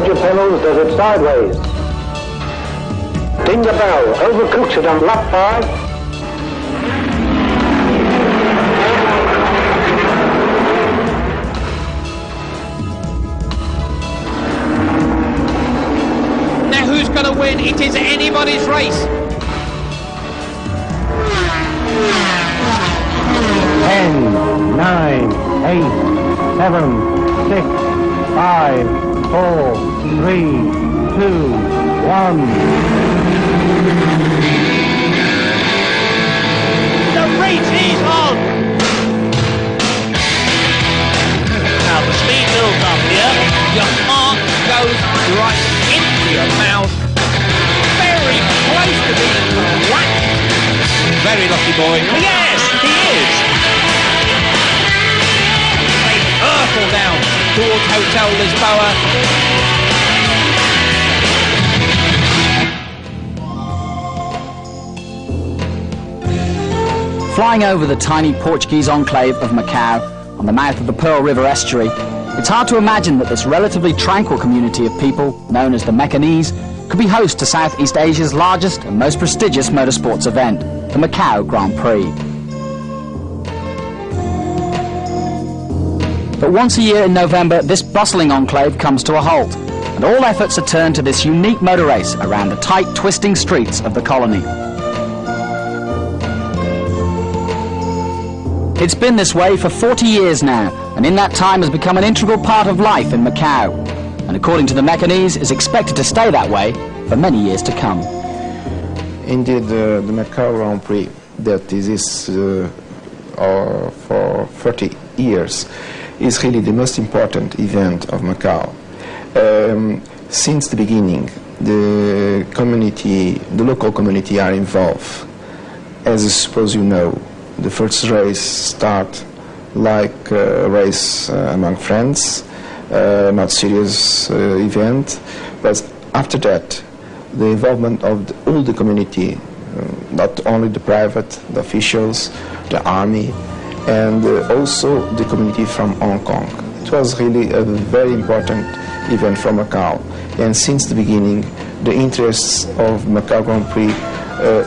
major pedals does it sideways. Ding the bell, overcooks it on lap 5. Going to win. It is anybody's race. 10, 9, 8, 7, 6, 5, 4, 3, 2, 1. The race is on. Now the speed builds up here. Your heart goes right into your mouth. Very close to being whacked. Very lucky boy. Yes, he is. They hurtle down towards Hotel Lisboa. Flying over the tiny Portuguese enclave of Macau on the mouth of the Pearl River estuary, it's hard to imagine that this relatively tranquil community of people, known as the Macanese, could be host to Southeast Asia's largest and most prestigious motorsports event, the Macau Grand Prix. But once a year in November, this bustling enclave comes to a halt, and all efforts are turned to this unique motor race around the tight, twisting streets of the colony. It's been this way for 40 years now, and in that time has become an integral part of life in Macau, and according to the Macanese, is expected to stay that way for many years to come. Indeed, the Macau Grand Prix, that is for 30 years, is really the most important event of Macau. Since the beginning, the local community are involved. As I suppose you know, the first race start like a race among friends, not serious event, but after that, the involvement of all the community, not only the private, the officials, the army, and also the community from Hong Kong. It was really a very important event for Macau, and since the beginning, the interests of Macau Grand Prix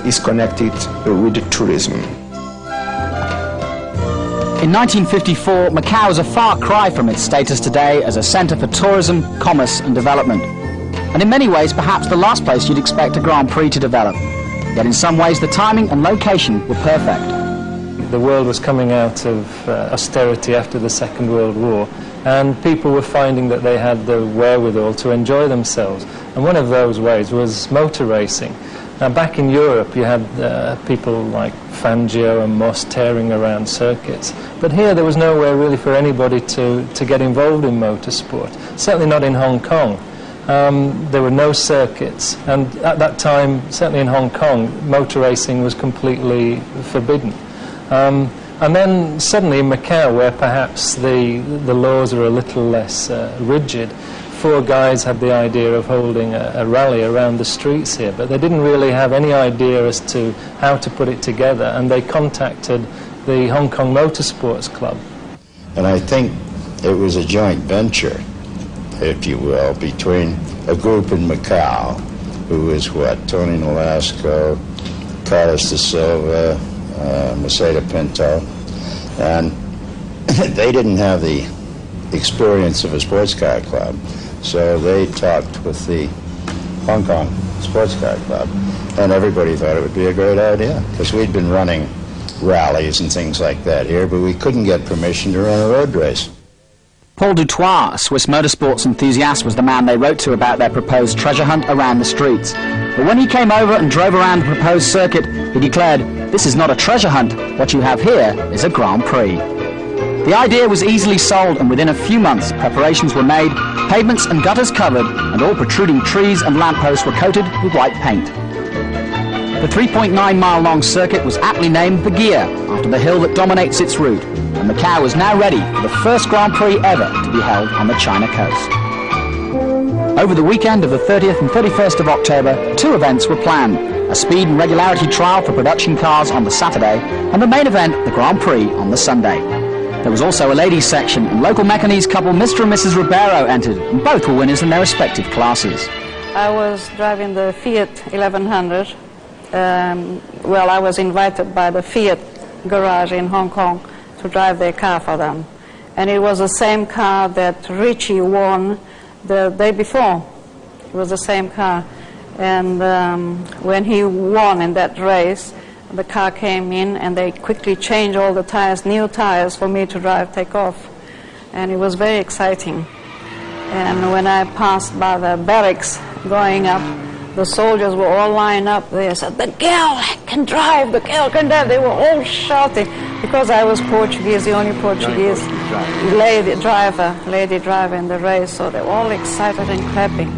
is connected with the tourism. In 1954, Macau was a far cry from its status today as a centre for tourism, commerce and development. And in many ways, perhaps the last place you'd expect a Grand Prix to develop. Yet in some ways, the timing and location were perfect. The world was coming out of austerity after the Second World War, and people were finding that they had the wherewithal to enjoy themselves. And one of those ways was motor racing. Now, back in Europe, you had people like Fangio and Moss tearing around circuits. But here, there was nowhere really for anybody to get involved in motorsport, certainly not in Hong Kong. There were no circuits, and at that time, certainly in Hong Kong, motor racing was completely forbidden. And then suddenly in Macau, where perhaps the laws are a little less rigid, four guys had the idea of holding a rally around the streets here, but they didn't really have any idea as to how to put it together, and they contacted the Hong Kong Motorsports Club. And I think it was a joint venture, if you will, between a group in Macau, who was Tony Nolasco, Carlos de Silva, Mercedes Pinto, and they didn't have the experience of a sports car club, so they talked with the Hong Kong Sports Car Club, and everybody thought it would be a great idea, because we'd been running rallies and things like that here, but we couldn't get permission to run a road race. Paul Dutoit, a Swiss motorsports enthusiast, was the man they wrote to about their proposed treasure hunt around the streets. But when he came over and drove around the proposed circuit, he declared, "This is not a treasure hunt. What you have here is a Grand Prix." The idea was easily sold, and within a few months, preparations were made, pavements and gutters covered, and all protruding trees and lampposts were coated with white paint. The 3.9-mile-long circuit was aptly named the Gear, after the hill that dominates its route, and Macau was now ready for the first Grand Prix ever to be held on the China coast. Over the weekend of the 30th and 31st of October, two events were planned: a speed and regularity trial for production cars on the Saturday, and the main event, the Grand Prix, on the Sunday. There was also a ladies section, and local Mecanese couple Mr. and Mrs. Ribeiro entered, and both were winners in their respective classes. I was driving the Fiat 1100. Well, I was invited by the Fiat garage in Hong Kong to drive their car for them. And it was the same car that Richie won the day before. It was the same car. And when he won in that race, the car came in and they quickly changed all the tires, new tires for me to drive, take off. And it was very exciting. And when I passed by the barracks going up, the soldiers were all lined up. They said, "The girl can drive, the girl can drive." They were all shouting because I was Portuguese, the only Portuguese lady driver in the race. So they were all excited and clapping.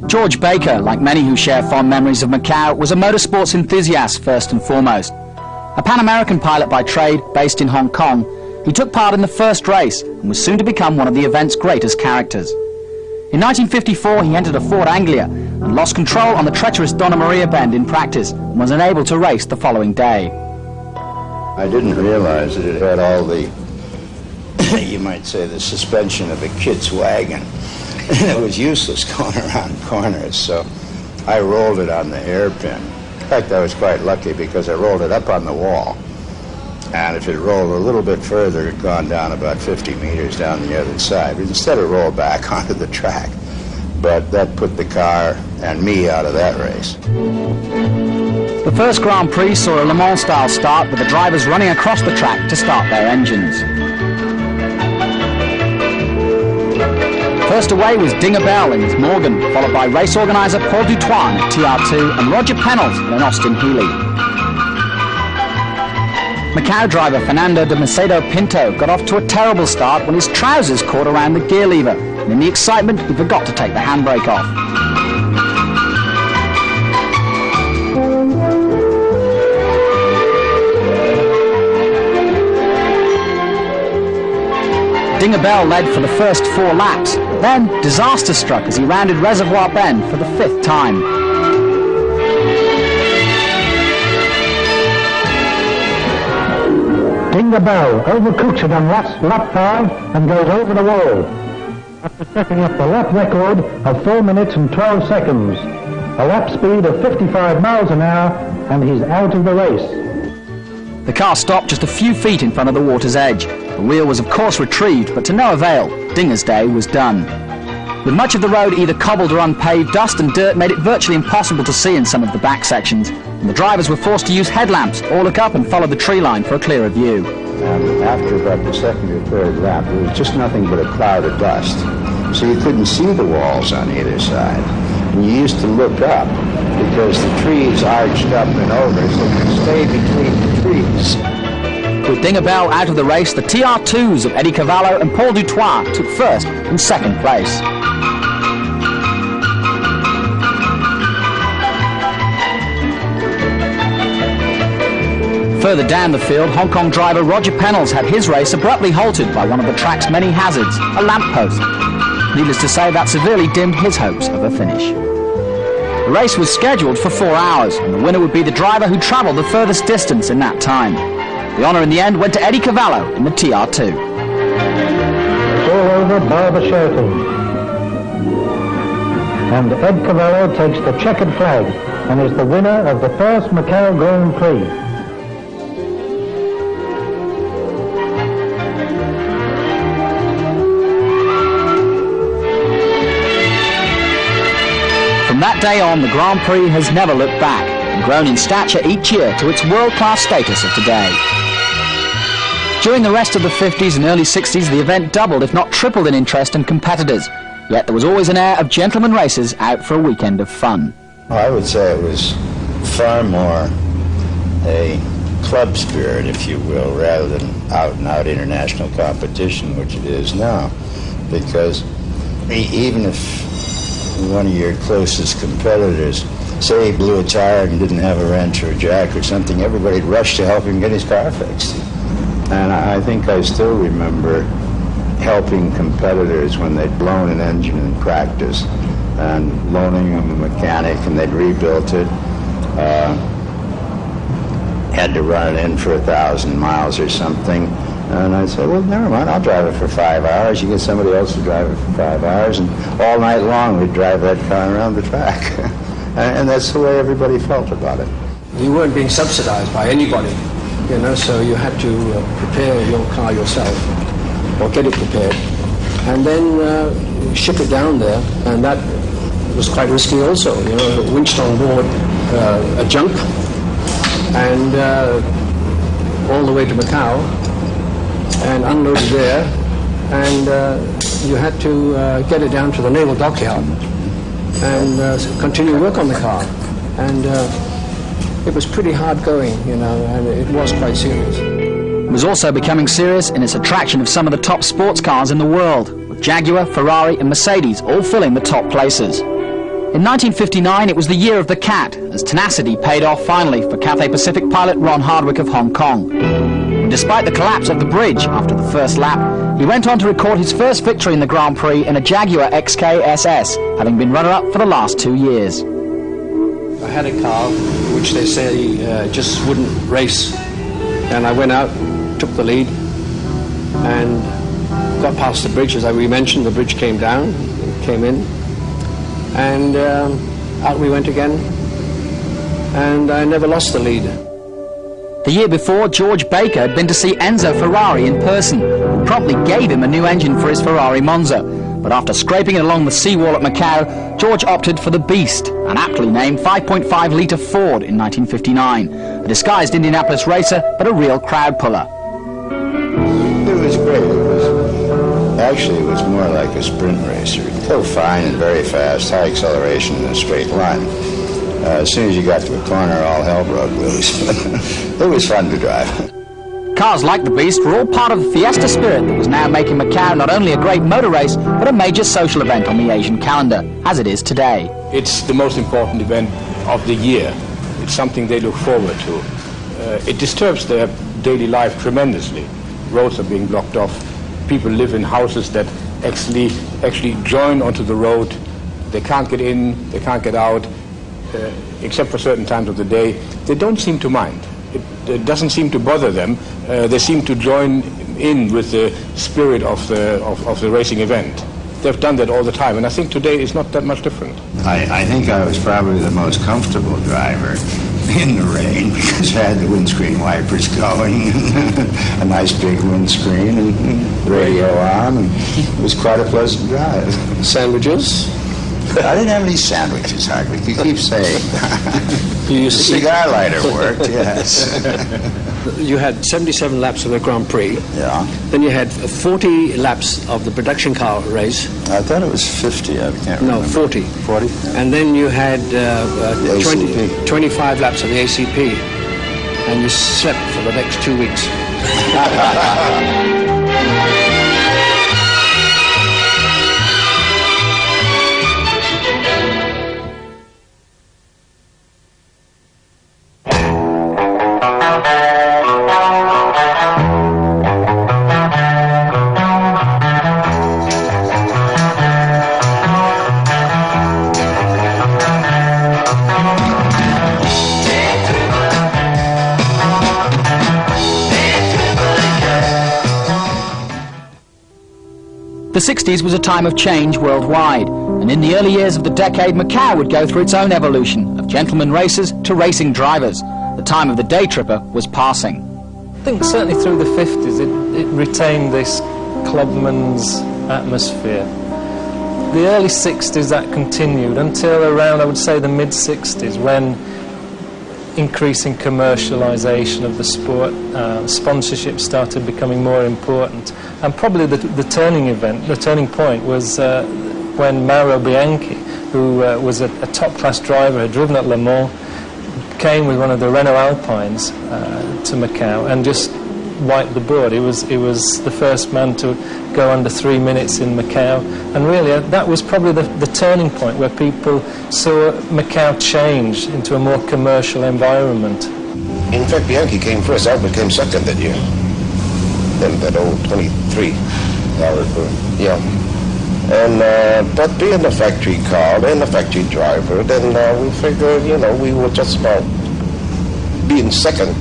George Baker, like many who share fond memories of Macau, was a motorsports enthusiast first and foremost. A Pan-American pilot by trade, based in Hong Kong, he took part in the first race and was soon to become one of the event's greatest characters. In 1954, he entered a Ford Anglia and lost control on the treacherous Donna Maria bend in practice and was unable to race the following day. I didn't realize that it had all the, you might say, the suspension of a kid's wagon. It was useless going around corners, so I rolled it on the hairpin. In fact, I was quite lucky because I rolled it up on the wall. And if it rolled a little bit further, it had gone down about 50 meters down the other side. But instead, it rolled back onto the track. But that put the car and me out of that race. The first Grand Prix saw a Le Mans-style start with the drivers running across the track to start their engines. First away was Dinger Bell in his Morgan, followed by race organiser Paul Dutoit in a TR2 and Roger Pennell in an Austin Healey. Macau driver Fernando de Macedo Pinto got off to a terrible start when his trousers caught around the gear lever, and in the excitement he forgot to take the handbrake off. Dinger Bell led for the first 4 laps, then disaster struck as he rounded Reservoir Bend for the 5th time. Dinger Bell overcooks it on lap 5 and goes over the wall, after setting up the lap record of 4 minutes and 12 seconds, a lap speed of 55 miles an hour, and he's out of the race. The car stopped just a few feet in front of the water's edge. The wheel was of course retrieved, but to no avail. Dinger's day was done. With much of the road either cobbled or unpaved, dust and dirt made it virtually impossible to see in some of the back sections, and the drivers were forced to use headlamps or look up and follow the tree line for a clearer view. And after about the 2nd or 3rd lap, it was just nothing but a cloud of dust. So you couldn't see the walls on either side. And you used to look up because the trees arched up and over, so you could stay between the trees. With Dinger Bell out of the race, the TR2s of Eddie Cavallo and Paul Dutoit took 1st and 2nd place. Further down the field, Hong Kong driver Roger Pennell had his race abruptly halted by one of the track's many hazards, a lamppost. Needless to say, that severely dimmed his hopes of a finish. The race was scheduled for 4 hours, and the winner would be the driver who travelled the furthest distance in that time. The honour in the end went to Eddie Cavallo in the TR2. It's all over Barbara shouting. And Ed Cavallo takes the checkered flag and is the winner of the first Macau Grand Prix. From that day on, the Grand Prix has never looked back and grown in stature each year to its world-class status of today. During the rest of the 50s and early 60s, the event doubled, if not tripled in interest and competitors. Yet there was always an air of gentleman racers out for a weekend of fun. I would say it was far more a club spirit, if you will, rather than out-and-out international competition, which it is now. Because even if one of your closest competitors, say he blew a tire and didn't have a wrench or a jack or something, everybody'd rush to help him get his car fixed. And I think I still remember helping competitors when they'd blown an engine in practice and loaning them a mechanic and they'd rebuilt it. Had to run it in for 1,000 miles or something, And I said, well, never mind, I'll drive it for 5 hours. You get somebody else to drive it for 5 hours, and all night long we'd drive that car around the track. And that's the way everybody felt about it. You weren't being subsidized by anybody, you know, so you had to prepare your car yourself, or get it prepared, and then ship it down there, and that was quite risky also, you know, winched on board a junk, and all the way to Macau, and unloaded there, and you had to get it down to the naval dockyard and continue work on the car. And it was pretty hard going, you know, and it was quite serious. It was also becoming serious in its attraction of some of the top sports cars in the world, with Jaguar, Ferrari and Mercedes all filling the top places. In 1959, it was the year of the cat, as tenacity paid off finally for Cathay Pacific pilot Ron Hardwick of Hong Kong. And despite the collapse of the bridge after the first lap, he went on to record his first victory in the Grand Prix in a Jaguar XK SS, having been runner-up for the last 2 years. I had a car which they say just wouldn't race, and I went out, took the lead, and got past the bridge. As we mentioned, the bridge came down, came in, and out we went again, and I never lost the lead. The year before, George Baker had been to see Enzo Ferrari in person, who promptly gave him a new engine for his Ferrari Monza. But after scraping it along the seawall at Macau, George opted for the Beast, an aptly named 5.5-litre Ford in 1959, a disguised Indianapolis racer, but a real crowd puller. It was great. It was more like a sprint racer. Go fine and very fast, high acceleration in a straight line. As soon as you got to a corner, all hell broke loose. It was fun to drive. Cars like the Beast were all part of the fiesta spirit that was now making Macau not only a great motor race, but a major social event on the Asian calendar, as it is today. It's the most important event of the year. It's something they look forward to. It disturbs their daily life tremendously. Roads are being blocked off. People live in houses that actually join onto the road. They can't get in, they can't get out, except for certain times of the day. They don't seem to mind. It doesn't seem to bother them. They seem to join in with the spirit of the racing event. They've done that all the time, and I think today is not that much different. I think I was probably the most comfortable driver in the rain because I had the windscreen wipers going, a nice big windscreen, and radio on, and it was quite a pleasant drive. Sandwiches? I didn't have any sandwiches, Hardwick. You keep saying. You used the to cigar lighter worked, yes. You had 77 laps of the Grand Prix. Yeah. Then you had 40 laps of the production car race. I thought it was 50. I can't remember. No, 40. 40? And then you had 25 laps of the ACP. And you slept for the next 2 weeks. The 60s was a time of change worldwide, and in the early years of the decade, Macau would go through its own evolution, of gentlemen racers to racing drivers. The time of the day tripper was passing. I think certainly through the 50s it retained this clubman's atmosphere. The early 60s that continued until around, I would say, the mid-60s, when increasing commercialisation of the sport, sponsorship started becoming more important, and probably the turning point was when Mauro Bianchi, who was a top-class driver, had driven at Le Mans, came with one of the Renault Alpines to Macau and just wiped the board. He was the first man to go under 3 minutes in Macau, and really that was probably the turning point where people saw Macau change into a more commercial environment. In fact, Bianchi came first, Albert came second that year. Then that old 23 Albert, yeah. And but being a factory car and a factory driver, then we figured, we were just about being second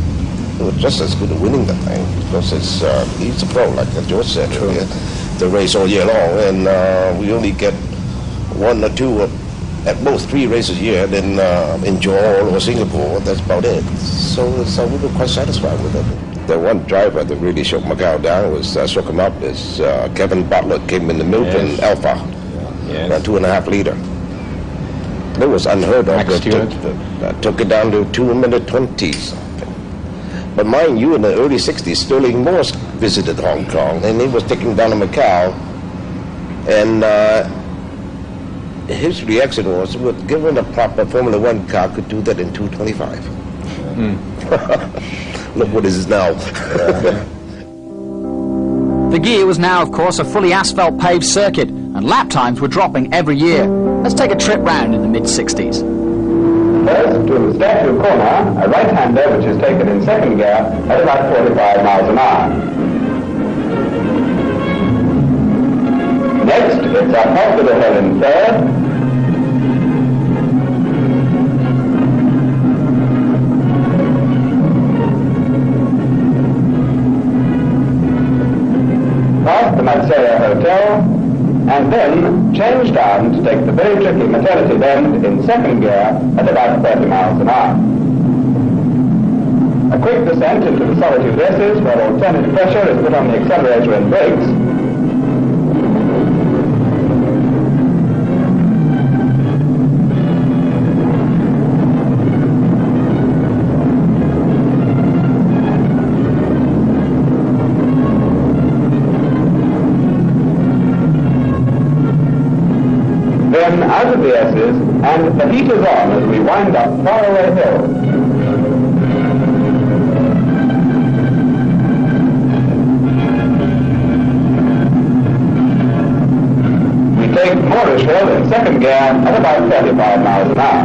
it was just as good as winning the thing, because he's a pro, like George said earlier. The race all year long, and we only get 1 or 2 at most 3 races a year, then in Johor or Singapore, that's about it. So we were quite satisfied with it. The one driver that really shook Macau down shook him up is Kevin Butler, came in the Milton Alpha, around 2.5 liter. That was unheard of. Took it down to 2 minute 20 something. But mind you, in the early 60s, Sterling Morse visited Hong Kong, and he was taking down to Macau, and his reaction was, given a proper Formula 1 car, could do that in 2:25. Look what it is now. The gear was now, of course, a fully asphalt-paved circuit, and lap times were dropping every year. Let's take a trip round in the mid-60s. First, to Statue Corner, a right-hander which is taken in second gear at about 45 miles an hour. Next, it's up Hospital Hill in third. Past the Matsaya Hotel, and then change down to take the very tricky maternity bend in second gear at about 30 miles an hour. A quick descent into the solitude S's where alternate pressure is put on the accelerator and brakes. Then out of the S's, and the heat is on as we wind up Faraway Hill. We take Moorish Hill in second gear at about 35 miles an hour.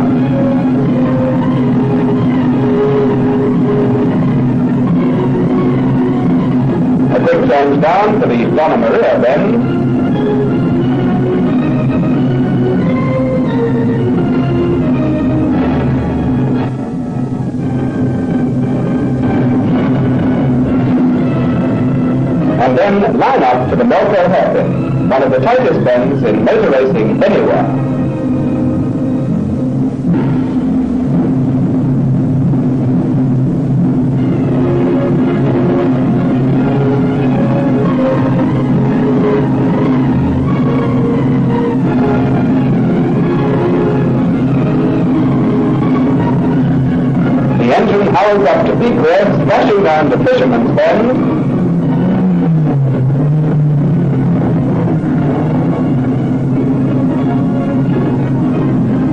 A quick change down for the Donna Maria bend. And then line up to the Melco hairpin, one of the tightest bends in motor racing anywhere. The engine howls up to peak revs, flashing down the Fisherman's Bend.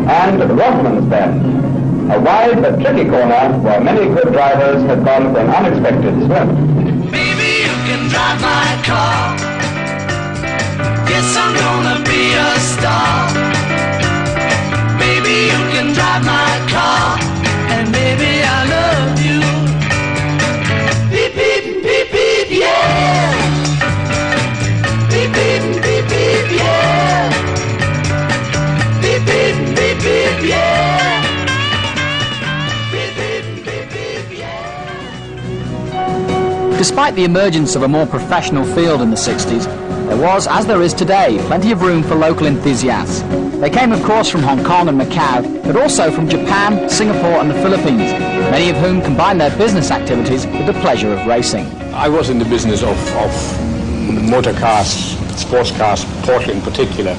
And Rothman's Bend, a wide but tricky corner where many good drivers have gone for an unexpected swim. Baby, you can drive my car. Yes, I'm gonna be a star. Baby, you can drive my car. And baby, I love you. Beep, beep, beep, beep, yeah. Beep, beep, beep, beep, yeah. Beep, beep, beep, beep, yeah. Beep, beep, beep, beep, yeah. Despite the emergence of a more professional field in the 60s, there was, as there is today, plenty of room for local enthusiasts. They came, of course, from Hong Kong and Macau, but also from Japan, Singapore and the Philippines, many of whom combined their business activities with the pleasure of racing. I was in the business of motor cars, sports cars, Porsche in particular,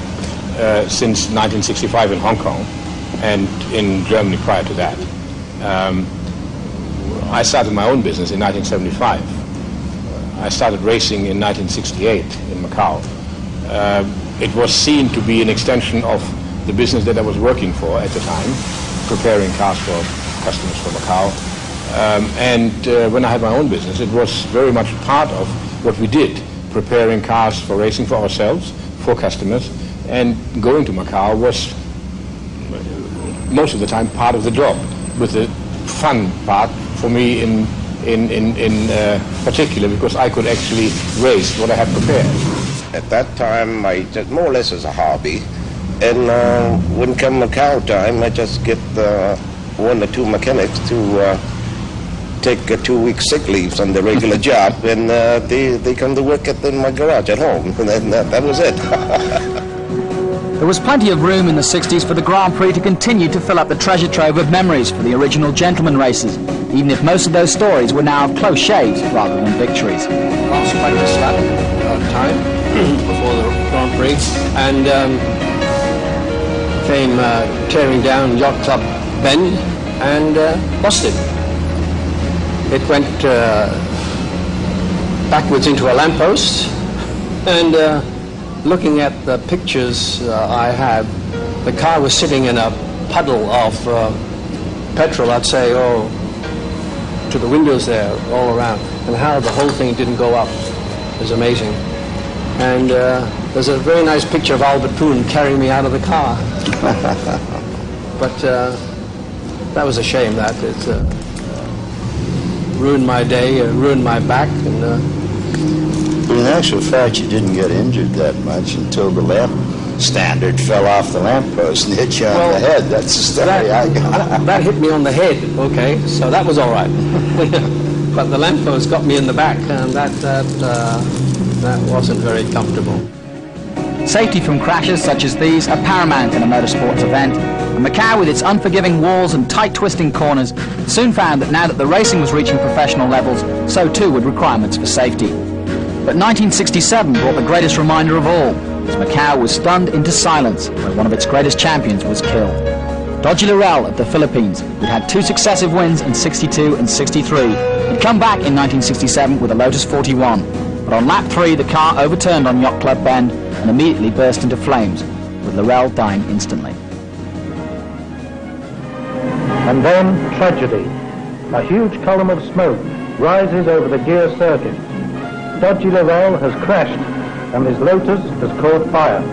since 1965 in Hong Kong and in Germany prior to that. I started my own business in 1975. I started racing in 1968 in Macau. It was seen to be an extension of the business that I was working for at the time, preparing cars for customers for Macau. When I had my own business, it was very much part of what we did, preparing cars for racing for ourselves, for customers, and going to Macau was most of the time part of the job, with the fun part for me in particular, because I could actually race what I had prepared. At that time, I just more or less as a hobby, and when come Macau time, I just get 1 or 2 mechanics to take 2 weeks sick leaves on the regular job, and they come to work in my garage at home, and that was it. There was plenty of room in the 60s for the Grand Prix to continue to fill up the treasure trove of memories for the original gentleman races, even if most of those stories were now of close shaves rather than victories. Last practice lap time before the Grand Prix, and came tearing down Yacht Club Bend and lost it. It went backwards into a lamppost, and looking at the pictures I have, the car was sitting in a puddle of petrol, I'd say, to the windows there, all around. And how the whole thing didn't go up is amazing. And there's a very nice picture of Albert Poon carrying me out of the car. But that was a shame. That it ruined my day, ruined my back, and. In actual fact, you didn't get injured that much until the lamp standard fell off the lamppost and hit you on the head. That's the story I got. That hit me on the head, okay, so that was all right. But the lamppost got me in the back, and that wasn't very comfortable. Safety from crashes such as these are paramount in a motorsports event, and Macau, with its unforgiving walls and tight twisting corners, soon found that now that the racing was reaching professional levels, so too would requirements for safety. But 1967 brought the greatest reminder of all, as Macau was stunned into silence when one of its greatest champions was killed. Dodgy Laurel of the Philippines, who'd had 2 successive wins in 62 and 63, had come back in 1967 with a Lotus 41. But on lap 3, the car overturned on Yacht Club Bend and immediately burst into flames, with Laurel dying instantly. And then tragedy. A huge column of smoke rises over the gear circuit. Dodgy Laurel has crashed and his Lotus has caught fire.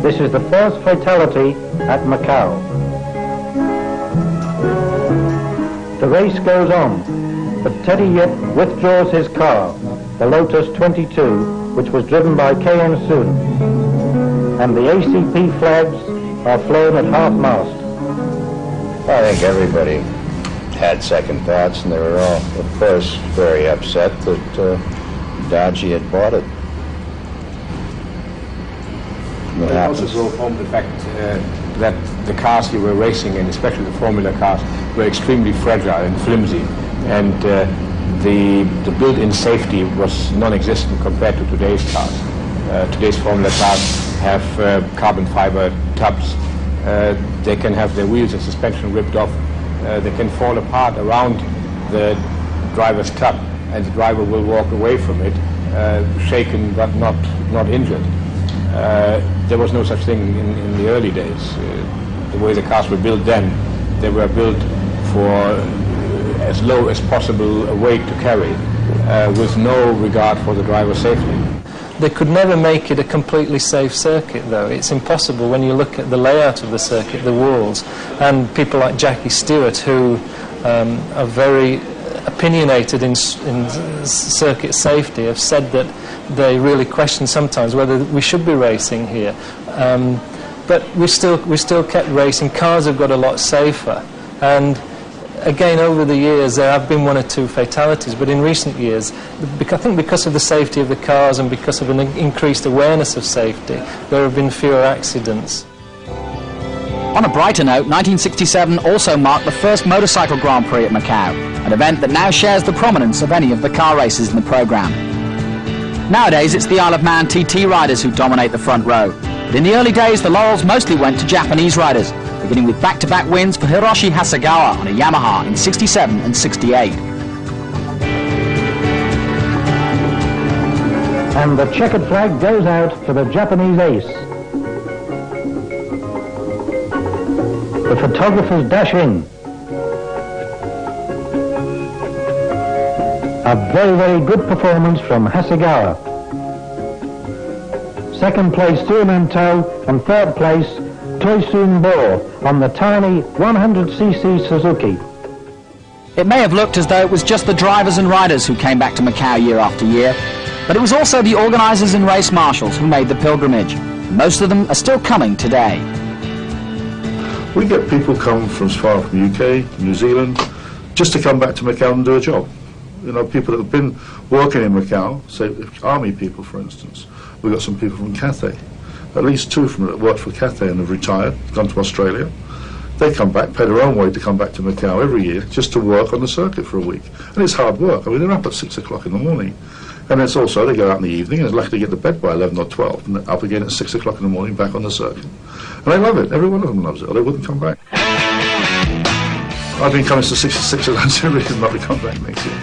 This is the first fatality at Macau. The race goes on, but Teddy Yip withdraws his car, the Lotus 22, which was driven by K.N. Soon, and the ACP flags are flown at half-mast. I think everybody had second thoughts, and they were all, of course, very upset that Dodgy had bought it. It also drove home the fact that the cars you were racing in, especially the Formula cars, were extremely fragile and flimsy, and the built-in safety was non-existent compared to today's cars. Today's Formula cars have carbon fiber tubs. They can have their wheels and suspension ripped off. They can fall apart around the driver's tub, and the driver will walk away from it, shaken but not injured. There was no such thing in the early days. The way the cars were built then, they were built for as low as possible a weight to carry, with no regard for the driver's safety. They could never make it a completely safe circuit, though. It's impossible when you look at the layout of the circuit, the walls, and people like Jackie Stewart, who are very opinionated in circuit safety, have said that they really question sometimes whether we should be racing here. But we still kept racing. Cars have got a lot safer, and again, over the years, there have been 1 or 2 fatalities, but in recent years, I think because of the safety of the cars and because of an increased awareness of safety, there have been fewer accidents. On a brighter note, 1967 also marked the first motorcycle Grand Prix at Macau, an event that now shares the prominence of any of the car races in the programme. Nowadays, it's the Isle of Man TT riders who dominate the front row, but in the early days, the laurels mostly went to Japanese riders, beginning with back-to-back wins for Hiroshi Hasegawa on a Yamaha in 67 and 68. And the checkered flag goes out for the Japanese ace. The photographers dash in. A very, very good performance from Hasegawa. Second place, Suamanto, and third place, Toisun Bo on the tiny 100cc Suzuki. It may have looked as though it was just the drivers and riders who came back to Macau year after year, but it was also the organisers and race marshals who made the pilgrimage. Most of them are still coming today. We get people come from as far from UK, New Zealand, just to come back to Macau and do a job. You know, people that have been working in Macau, say army people, for instance. We've got some people from Cathay, at least 2 from that worked for Cathay and have retired, gone to Australia. They come back, pay their own way to come back to Macau every year just to work on the circuit for a week. And it's hard work. I mean, they're up at 6 o'clock in the morning. And it's also, they go out in the evening and it's lucky to get to bed by 11 or 12 and up again at 6 o'clock in the morning back on the circuit. And they love it. Every one of them loves it, or they wouldn't come back. I've been coming to 66 and that's a reason not to come back next year.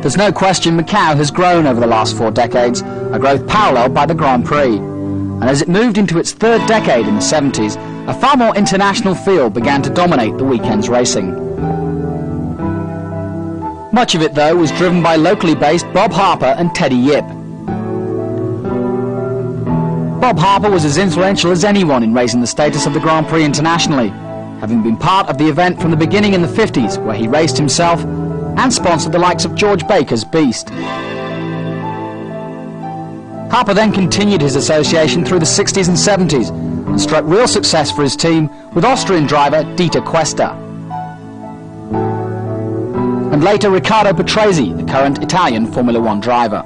There's no question Macau has grown over the last 4 decades, a growth paralleled by the Grand Prix. And as it moved into its 3rd decade in the 70s, a far more international feel began to dominate the weekend's racing. Much of it, though, was driven by locally based Bob Harper and Teddy Yip. Bob Harper was as influential as anyone in raising the status of the Grand Prix internationally, having been part of the event from the beginning in the 50s, where he raced himself and sponsored the likes of George Baker's Beast. Harper then continued his association through the 60s and 70s and struck real success for his team with Austrian driver Dieter Questa. And later Riccardo Patrese, the current Italian Formula One driver.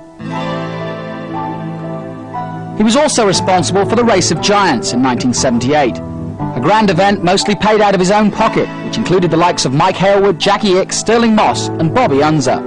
He was also responsible for the Race of Giants in 1978, a grand event mostly paid out of his own pocket, which included the likes of Mike Hailwood, Jackie Ick, Sterling Moss and Bobby Unser.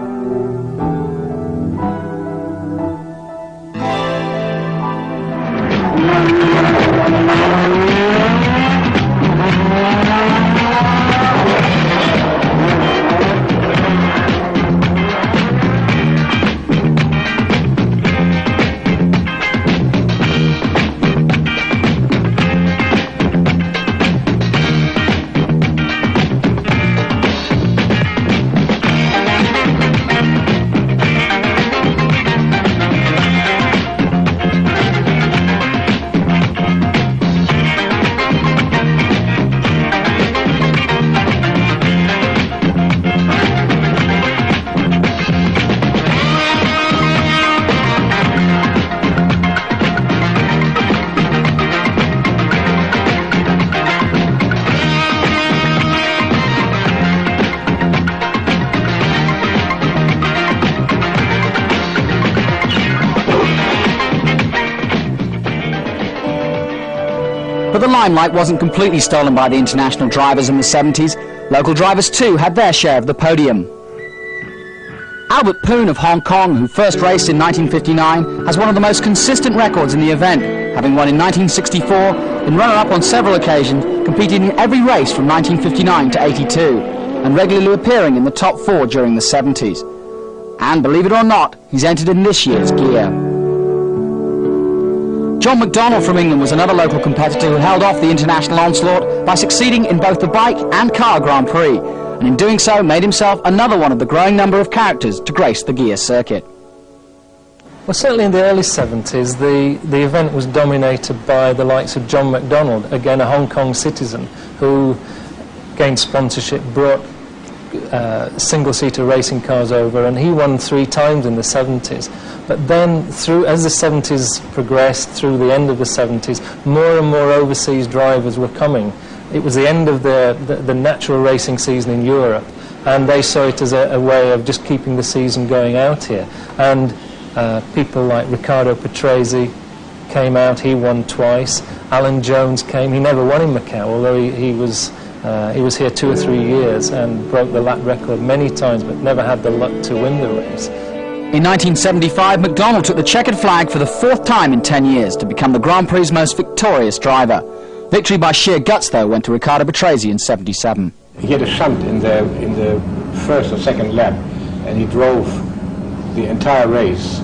But the limelight wasn't completely stolen by the international drivers in the 70s. Local drivers too had their share of the podium. Albert Poon of Hong Kong, who first raced in 1959, has one of the most consistent records in the event, having won in 1964, been runner-up on several occasions, competing in every race from 1959 to 82, and regularly appearing in the top 4 during the 70s. And believe it or not, he's entered in this year's gear. John McDonnell from England was another local competitor who held off the international onslaught by succeeding in both the bike and car Grand Prix, and in doing so made himself another one of the growing number of characters to grace the gear circuit. Well, certainly in the early 70s, the event was dominated by the likes of John McDonnell, again a Hong Kong citizen, who gained sponsorship, brought single-seater racing cars over, and he won 3 times in the 70s. But then, as the 70s progressed, through the end of the 70s, more and more overseas drivers were coming. It was the end of the natural racing season in Europe, and they saw it as a way of just keeping the season going out here. And people like Riccardo Patrese came out, he won twice. Alan Jones came, he never won in Macau, although he was here 2 or 3 years and broke the lap record many times, but never had the luck to win the race. In 1975, McDonnell took the checkered flag for the 4th time in 10 years to become the Grand Prix's most victorious driver. Victory by sheer guts, though, went to Riccardo Patrese in 77. He had a shunt in the first or second lap, and he drove the entire race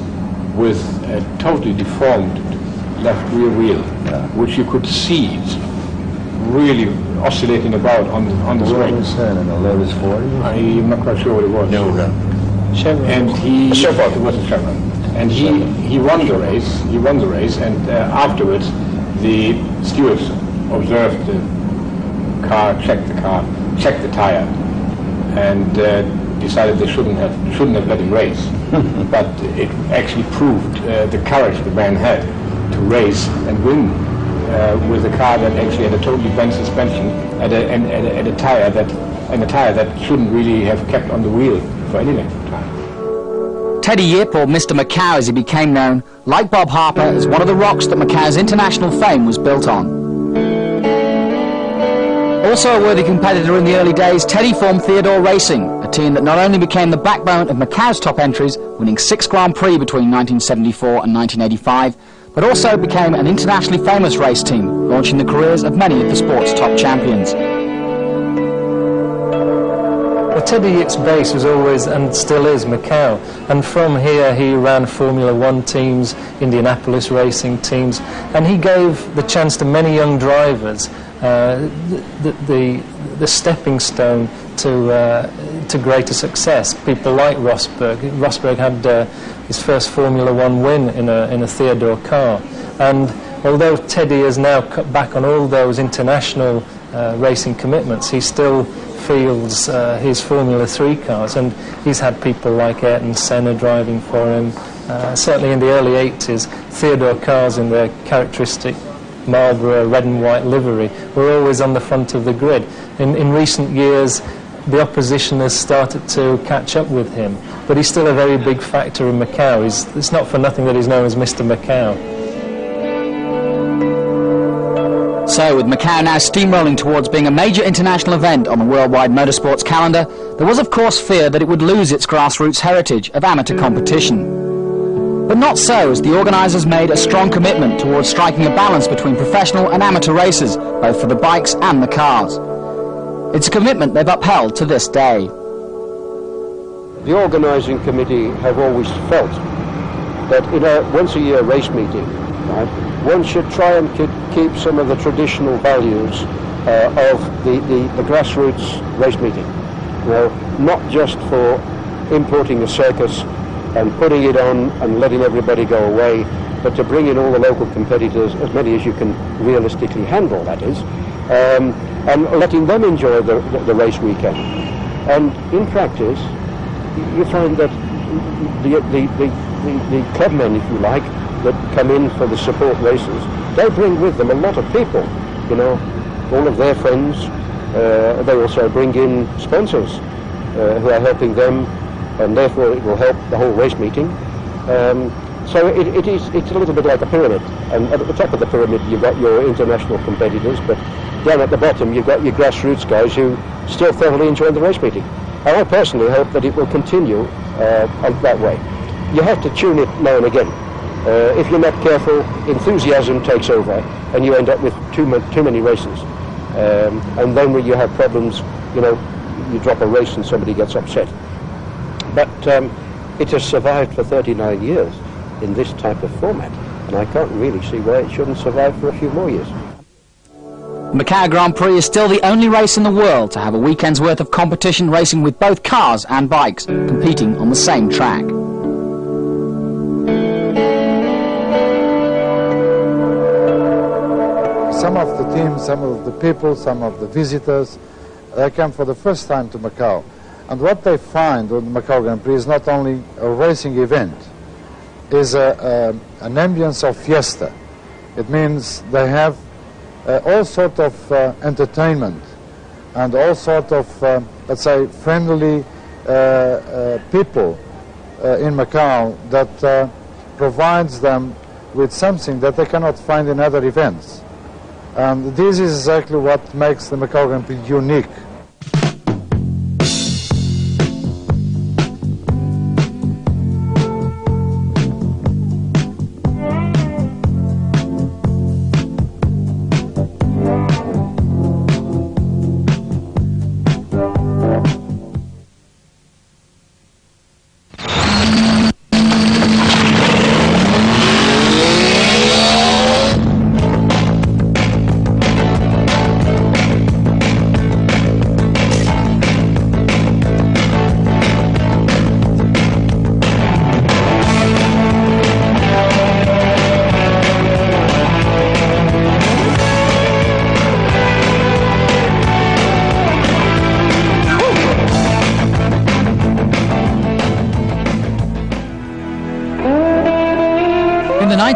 with a totally deformed left rear wheel, which you could see really oscillating about on the straight. And the lowest 40? I'm not quite sure what it was. No. And he it was a Chevron. And he won the race. He won the race, and afterwards, the stewards observed the car, checked the tire, and decided they shouldn't have let him race. But it actually proved the courage the man had to race and win with a car that actually had a totally bent suspension and a tire that shouldn't really have kept on the wheel for any length of time. Teddy Yip, or Mr. Macau as he became known, like Bob Harper, is one of the rocks that Macau's international fame was built on. Also a worthy competitor in the early days, Teddy formed Theodore Racing, a team that not only became the backbone of Macau's top entries, winning 6 Grand Prix between 1974 and 1985, but also became an internationally famous race team, launching the careers of many of the sport's top champions. Well, Teddy Yip's base was always, and still is, Macau, and from here he ran Formula One teams, Indianapolis racing teams, and he gave the chance to many young drivers the stepping stone to greater success. People like Rosberg. Rosberg had his first Formula One win in a Theodore car, and although Teddy has now cut back on all those international racing commitments, he still fields his Formula 3 cars, and he's had people like Ayrton Senna driving for him. Certainly in the early 80s, Theodore cars in their characteristic Marlboro red and white livery were always on the front of the grid. In recent years, the opposition has started to catch up with him, but he's still a very big factor in Macau. It's not for nothing that he's known as Mr. Macau. So, with Macau now steamrolling towards being a major international event on the worldwide motorsports calendar, there was of course fear that it would lose its grassroots heritage of amateur competition. But not so, as the organisers made a strong commitment towards striking a balance between professional and amateur races, both for the bikes and the cars. It's a commitment they've upheld to this day. The organising committee have always felt that in a once-a-year race meeting, right, one should try and keep some of the traditional values of the grassroots race meeting. You know, not just for importing a circus and putting it on and letting everybody go away, but to bring in all the local competitors, as many as you can realistically handle, that is, and letting them enjoy the race weekend. And in practice, you find that the clubmen, if you like, that come in for the support races, they bring with them a lot of people, you know, all of their friends. They also bring in sponsors who are helping them, and therefore it will help the whole race meeting. So it's a little bit like a pyramid, and at the top of the pyramid you've got your international competitors, but down at the bottom you've got your grassroots guys who still thoroughly enjoy the race meeting. And I personally hope that it will continue that way. You have to tune it now and again. If you're not careful, enthusiasm takes over, and you end up with too many races. And then when you have problems, you know, you drop a race and somebody gets upset. But it has survived for 39 years in this type of format, and I can't really see why it shouldn't survive for a few more years. The Macau Grand Prix is still the only race in the world to have a weekend's worth of competition racing with both cars and bikes, competing on the same track. Some of the teams, some of the people, some of the visitors, they come for the first time to Macau. And what they find on the Macau Grand Prix is not only a racing event, is an ambience of fiesta. It means they have all sort of entertainment and all sort of, let's say, friendly people in Macau that provides them with something that they cannot find in other events. And this is exactly what makes the Macau Grand Prix unique.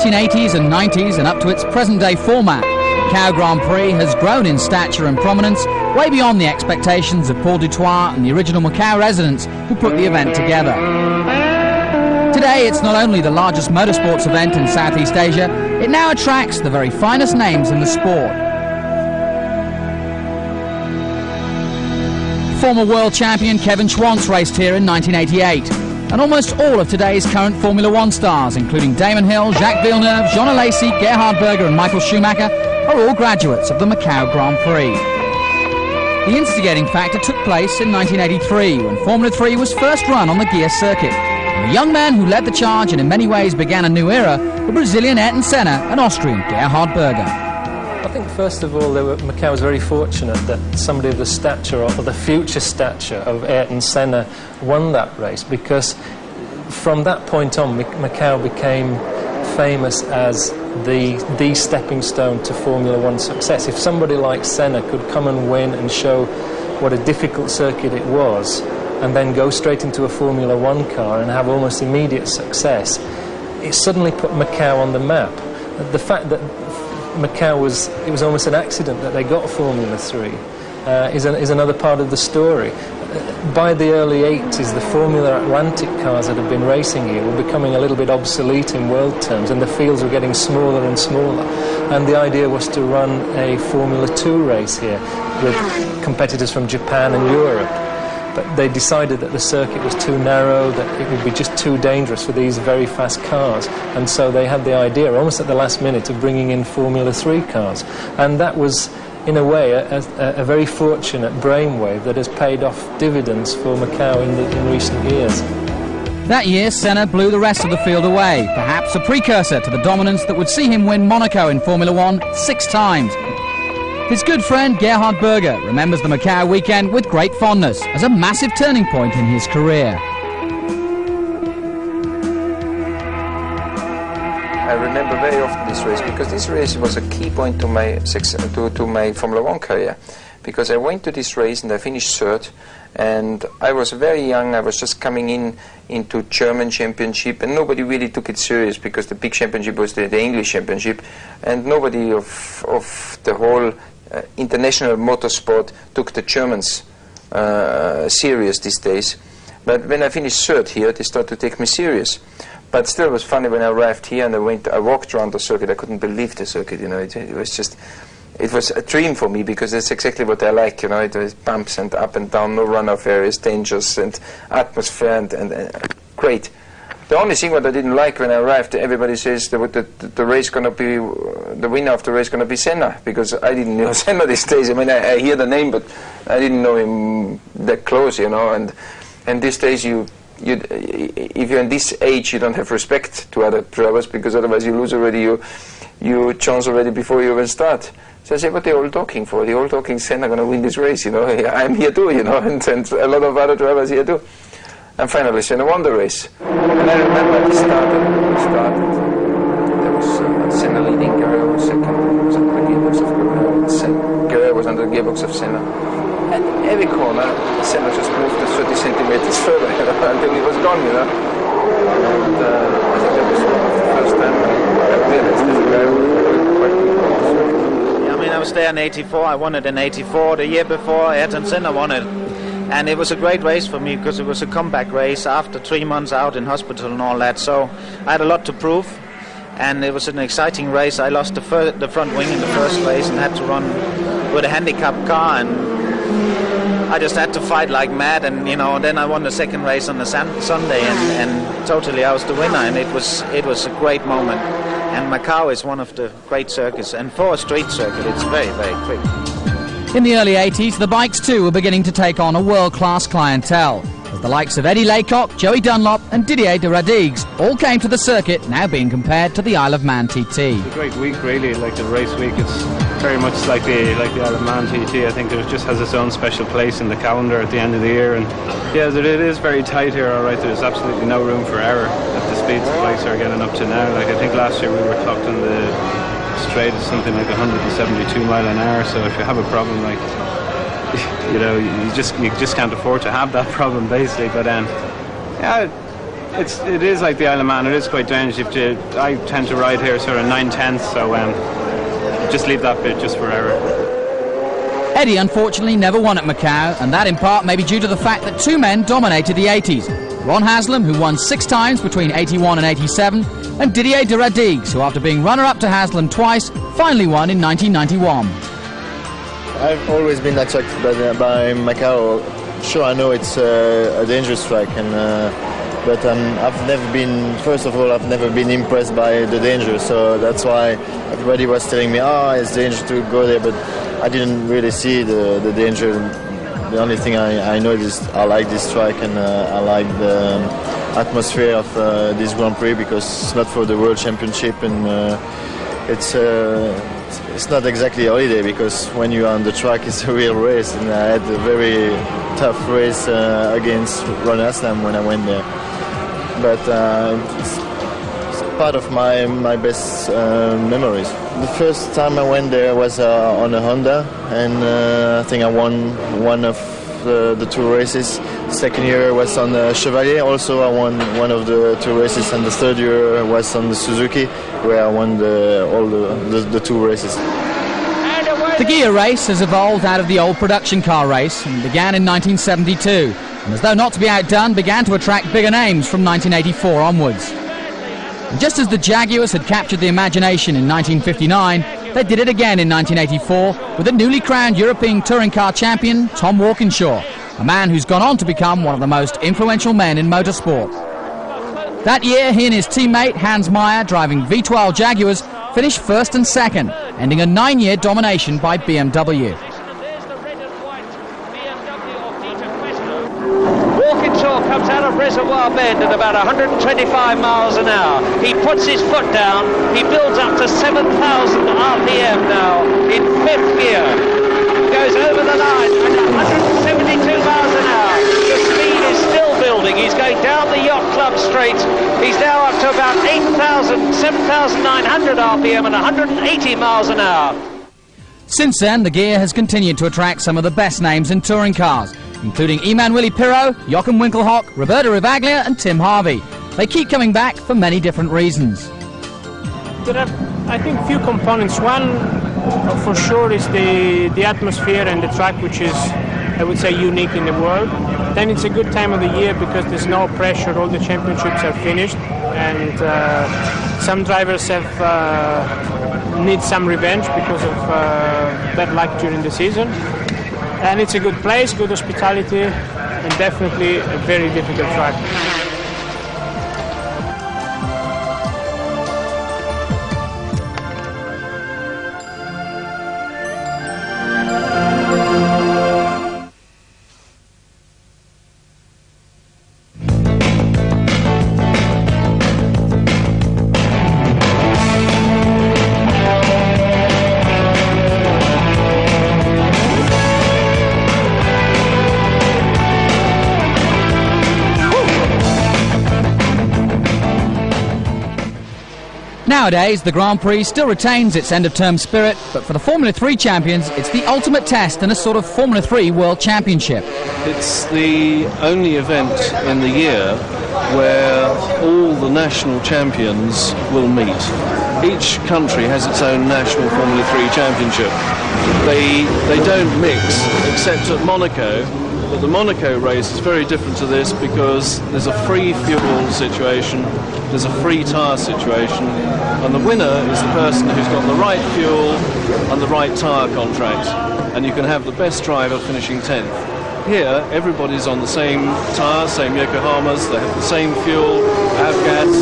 1980s and 90s and up to its present-day format, Macau Grand Prix has grown in stature and prominence way beyond the expectations of Paul Dutoit and the original Macau residents who put the event together. Today, it's not only the largest motorsports event in Southeast Asia, it now attracts the very finest names in the sport. Former world champion Kevin Schwantz raced here in 1988, and almost all of today's current Formula One stars, including Damon Hill, Jacques Villeneuve, Jean Alesi, Gerhard Berger and Michael Schumacher, are all graduates of the Macau Grand Prix. The instigating factor took place in 1983, when Formula 3 was first run on the gear circuit. The young man who led the charge and in many ways began a new era, the Brazilian Ayrton Senna and Austrian Gerhard Berger. I think first of all, Macau was very fortunate that somebody of the stature, or the future stature of Ayrton Senna won that race, because from that point on, Macau became famous as the stepping stone to Formula One success. If somebody like Senna could come and win and show what a difficult circuit it was, and then go straight into a Formula One car and have almost immediate success, it suddenly put Macau on the map. The fact that Macau it was almost an accident that they got Formula 3 is another part of the story. By the early 80s, the Formula Atlantic cars that had been racing here were becoming a little bit obsolete in world terms, and the fields were getting smaller and smaller. And the idea was to run a Formula 2 race here with competitors from Japan and Europe. But they decided that the circuit was too narrow, that it would be just too dangerous for these very fast cars. And so they had the idea, almost at the last minute, of bringing in Formula 3 cars. And that was, in a way, a very fortunate brainwave that has paid off dividends for Macau in recent years. That year, Senna blew the rest of the field away, perhaps a precursor to the dominance that would see him win Monaco in Formula 1 6 times. His good friend Gerhard Berger remembers the Macau weekend with great fondness as a massive turning point in his career. I remember very often this race, because this race was a key point to my Formula One career. Because I went to this race and I finished third, and I was very young. I was just coming into German championship, and nobody really took it serious, because the big championship was the English championship, and nobody of the whole international motorsport took the Germans serious these days. But when I finished third here, they started to take me serious. But still, it was funny when I arrived here and I walked around the circuit. I couldn't believe the circuit. You know, it was a dream for me, because that's exactly what I like. You know, it was bumps and up and down, no runoff areas, dangers and atmosphere and great. The only thing what I didn't like when I arrived, everybody says the race gonna be, the winner of the race gonna be Senna, because I didn't know Senna these days. I mean, I hear the name, but I didn't know him that close, you know. And these days, if you're in this age, you don't have respect to other drivers, because otherwise you lose already your chance already before you even start. So I said, what are they all talking for? They're all talking Senna gonna win this race, you know. I'm here too, you know, and a lot of other drivers here too. And finally, Senna won the race. And I remember it started. There was Senna leading, Guerrero was second. It was under the gearbox of Guerrero. Guerrero was under the gearbox of Senna. And every corner, Senna just moved 30 centimeters further, you know, until he was gone, you know. And I think that was the first time I realized that Guerrero was quite good. Yeah, I mean, I was there in '84. I won it in '84. The year before, Ayrton Senna won it. And it was a great race for me, because it was a comeback race after 3 months out in hospital and all that. So I had a lot to prove, and it was an exciting race. I lost the front wing in the first race and had to run with a handicapped car, and I just had to fight like mad. And you know, then I won the second race on the Sunday, and totally I was the winner. And it was a great moment. And Macau is one of the great circuits, and for a street circuit, it's very, very quick. In the early 80s, the bikes too were beginning to take on a world-class clientele, as the likes of Eddie Laycock, Joey Dunlop and Didier de Radigues all came to the circuit, now being compared to the Isle of Man TT. It's a great week, really, like the race week. It's very much like the Isle of Man TT. I think it just has its own special place in the calendar at the end of the year. And yeah, it is very tight here, all right. There's absolutely no room for error at the speeds the bikes are getting up to now. Like I think last year we were clocked on the straight is something like 172 mile an hour, so if you have a problem, like, you know, you just can't afford to have that problem, basically. But yeah, it is like the Isle of Man. It is quite dangerous. I tend to ride here sort of 9/10, so just leave that bit just for error. Eddie unfortunately never won at Macau, and that in part may be due to the fact that two men dominated the 80s. Ron Haslam, who won 6 times between 81 and 87, and Didier de Radigues, who after being runner-up to Haslam twice, finally won in 1991. I've always been attracted by Macau. Sure, I know it's a dangerous track, but I've never been, first of all, I've never been impressed by the danger, so that's why everybody was telling me, it's dangerous to go there, but I didn't really see the danger. The only thing I know is I like this track, and I like the atmosphere of this Grand Prix, because it's not for the World Championship, and it's not exactly a holiday, because when you're on the track it's a real race, and I had a very tough race against Ron Haslam when I went there. But it's part of my best memories. The first time I went there was on a Honda, and I think I won one of the 2 races. The second year was on the Chevalier, also I won one of the 2 races, and the third year was on the Suzuki, where I won all the 2 races. The gear race has evolved out of the old production car race and began in 1972, and as though not to be outdone, began to attract bigger names from 1984 onwards. And just as the Jaguars had captured the imagination in 1959, they did it again in 1984 with the newly crowned European touring car champion Tom Walkinshaw, a man who's gone on to become one of the most influential men in motorsport. That year, he and his teammate Hans Meyer, driving V12 Jaguars, finished first and second, ending a 9-year domination by BMW. Walkinshaw comes out of Reservoir Bend at about 125 miles an hour. He puts his foot down. He builds up to 7,000 RPM now in 5th gear. Goes over the line at 172 miles an hour. The speed is still building. He's going down the Yacht Club straight. He's now up to about 7,900 RPM and 180 miles an hour. Since then, the gear has continued to attract some of the best names in touring cars, including Emanuele Pirro, Jochen Winkelhock, Roberto Rivaglia and Tim Harvey. They keep coming back for many different reasons. There are, I think, few components. One, for sure, is the atmosphere and the track, which is, I would say, unique in the world. Then it's a good time of the year because there's no pressure, all the championships are finished, and some drivers need some revenge because of bad luck during the season. And it's a good place, good hospitality, and definitely a very difficult track. Nowadays, the Grand Prix still retains its end-of-term spirit, but for the Formula 3 champions, it's the ultimate test and a sort of Formula 3 World Championship. It's the only event in the year where all the national champions will meet. Each country has its own national Formula 3 championship. They don't mix, except at Monaco. But the Monaco race is very different to this because there's a free fuel situation, there's a free tyre situation, and the winner is the person who's got the right fuel and the right tyre contract, and you can have the best driver finishing 10th. Here, everybody's on the same tyre, same Yokohamas, they have the same fuel, avgas,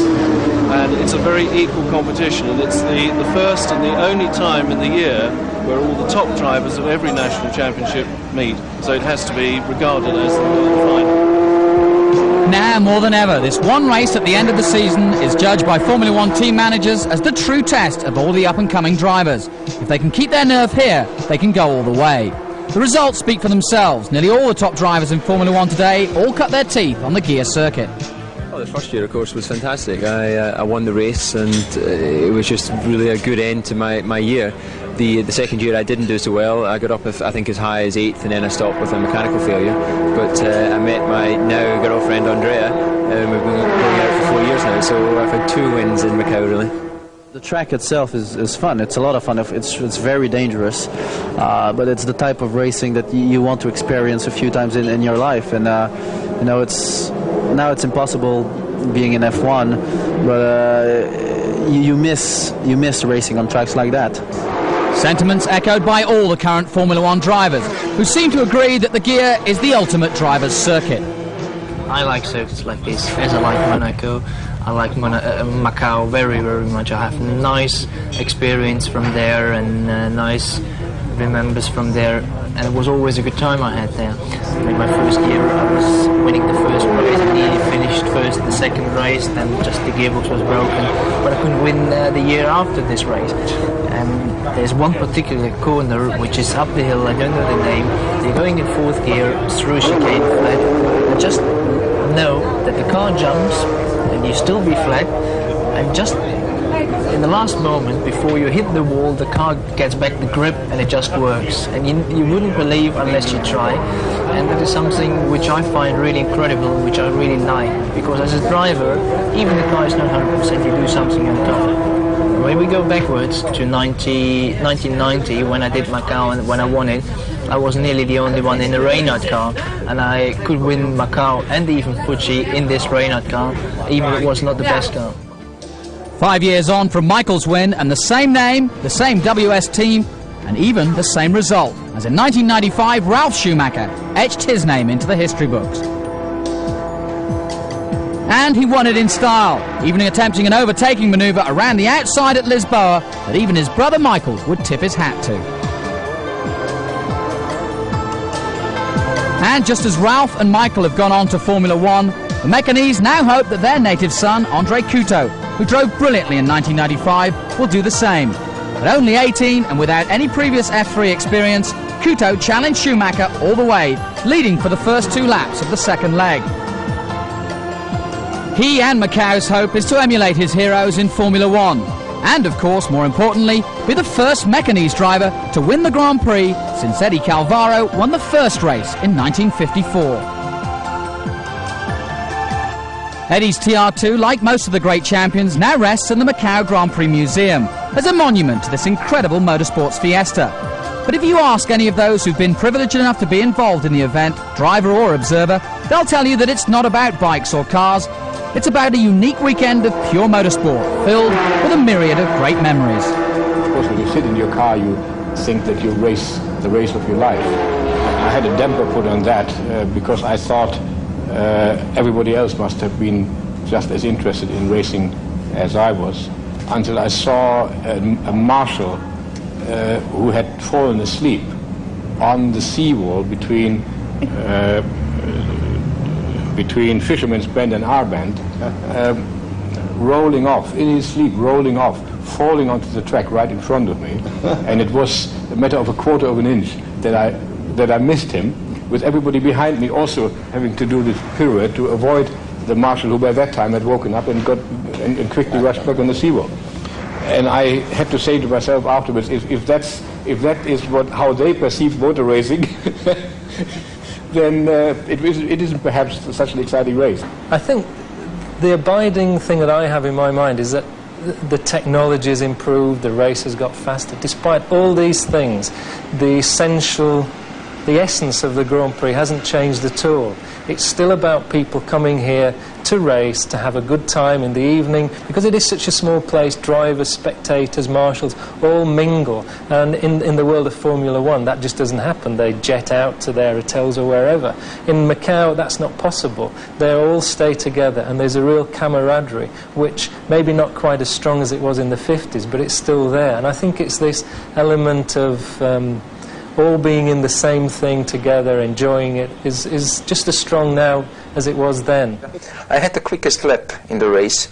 and it's a very equal competition, and it's the first and the only time in the year where all the top drivers of every national championship meet, so it has to be regarded as the World Final. Now more than ever, this one race at the end of the season is judged by Formula 1 team managers as the true test of all the up-and-coming drivers. If they can keep their nerve here, they can go all the way. The results speak for themselves. Nearly all the top drivers in Formula 1 today all cut their teeth on the gear circuit. The first year, of course, was fantastic. I won the race, and it was just really a good end to my year. The second year I didn't do so well. I got up, I think, as high as 8th, and then I stopped with a mechanical failure. But I met my now girlfriend Andrea, and we've been going out for 4 years now, so I've had 2 wins in Macau, really. The track itself is fun. It's a lot of fun. It's very dangerous, but it's the type of racing that you want to experience a few times in your life. And you know, it's impossible being in F1, but you miss racing on tracks like that. Sentiments echoed by all the current Formula One drivers, who seem to agree that the gear is the ultimate driver's circuit. I like circuits like this, as I like Monaco. I like Macau very, very much. I have nice experience from there and nice remembers from there, and it was always a good time I had there. In my first year I was winning the first race, I nearly finished first the second race, then just the gearbox was broken, but I couldn't win the year after this race. There's one particular corner which is up the hill, I don't know the name. You're going in 4th gear through chicane flat, and just know that the car jumps and you still be flat, and just in the last moment before you hit the wall, the car gets back the grip and it just works, and you wouldn't believe unless you try. And that is something which I find really incredible, which I really like, because as a driver, even the car is not 100%, you do something on top. When we go backwards to 1990, when I did Macau and when I won it, I was nearly the only one in the Reynard car, and I could win Macau and even Fuji in this Reynard car, even if it was not the best car. 5 years on from Michael's win, and the same name, the same WS team, and even the same result, as in 1995 Ralf Schumacher etched his name into the history books. And he won it in style, even attempting an overtaking manoeuvre around the outside at Lisboa that even his brother Michael would tip his hat to. And just as Ralf and Michael have gone on to Formula One, the Mecchanese now hope that their native son, Andre Couto, who drove brilliantly in 1995, will do the same. At only 18 and without any previous F3 experience, Couto challenged Schumacher all the way, leading for the first 2 laps of the second leg. He and Macau's hope is to emulate his heroes in Formula One, and of course, more importantly, be the first Mecchanese driver to win the Grand Prix since Eddie Calvaro won the first race in 1954. Eddie's TR2, like most of the great champions, now rests in the Macau Grand Prix Museum as a monument to this incredible motorsports fiesta. But if you ask any of those who've been privileged enough to be involved in the event, driver or observer, they'll tell you that it's not about bikes or cars. It's about a unique weekend of pure motorsport, filled with a myriad of great memories. Of course, when you sit in your car, you think that you race the race of your life. I had a damper put on that because I thought everybody else must have been just as interested in racing as I was, until I saw a marshal who had fallen asleep on the seawall between Fisherman's Bend and our bend, rolling off, in his sleep, rolling off, falling onto the track right in front of me. And it was a matter of a quarter of an inch that I missed him, with everybody behind me also having to do this pirouette to avoid the marshal, who by that time had woken up and and quickly rushed back on the seawall. And I had to say to myself afterwards, if that is how they perceive motor racing, then it isn't perhaps such an exciting race. I think the abiding thing that I have in my mind is that the technology has improved, the race has got faster. Despite all these things, the essence of the Grand Prix hasn't changed at all. It's still about people coming here to race, to have a good time in the evening, because it is such a small place. Drivers, spectators, marshals all mingle, and in the world of Formula One that just doesn't happen. They jet out to their hotels or wherever. In Macau that's not possible. They all stay together, and there's a real camaraderie, which maybe not quite as strong as it was in the 50s, but it's still there. And I think it's this element of all being in the same thing together, enjoying it, is just as strong now as it was then. I had the quickest lap in the race,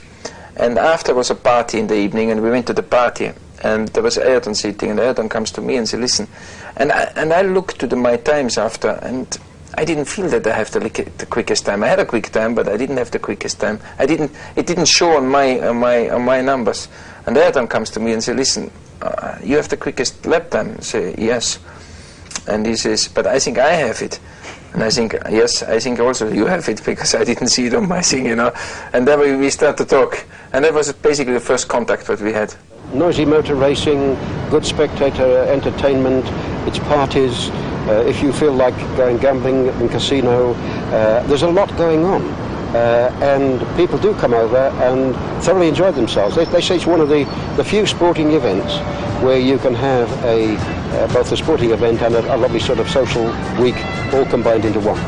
and after was a party in the evening, and we went to the party, and there was Ayrton sitting, and Ayrton comes to me and says, listen, and I looked to my times after, and I didn't feel that I have the quickest time. I had a quick time, but I didn't have the quickest time. It didn't show on my numbers. And Ayrton comes to me and says, listen, you have the quickest lap time. I say, yes. And he says, but I think I have it. And I think, yes, I think also you have it, because I didn't see it on my thing, you know. And then we start to talk. And that was basically the first contact that we had. Noisy motor racing, good spectator entertainment, it's parties. If you feel like going gambling in casino, there's a lot going on. And people do come over and thoroughly enjoy themselves. They say it's one of the few sporting events where you can have both a sporting event and a lovely sort of social week all combined into one.